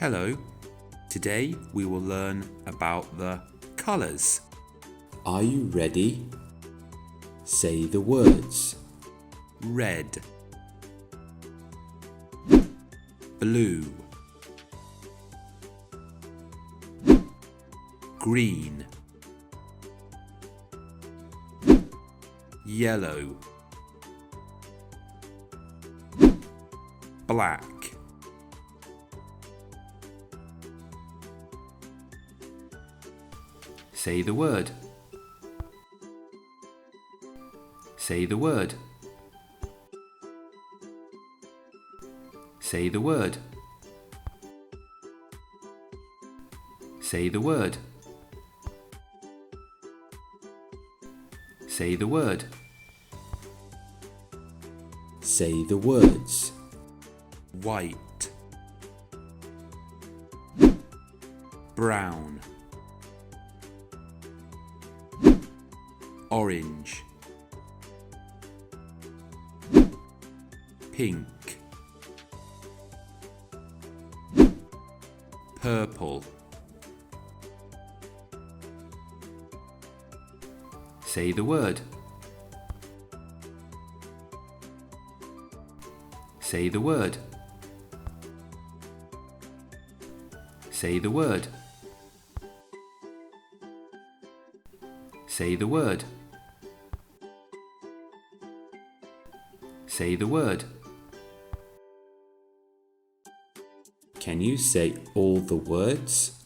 Hello, today we will learn about the colours. Are you ready? Say the words. Red, blue, green, yellow, black, Say the word. Say the word. Say the word. Say the word. Say the word. Say the words. white, brown, orange, pink, purple. Say the word. Say the word. Say the word. Say the word. Say the word. Can you say all the words?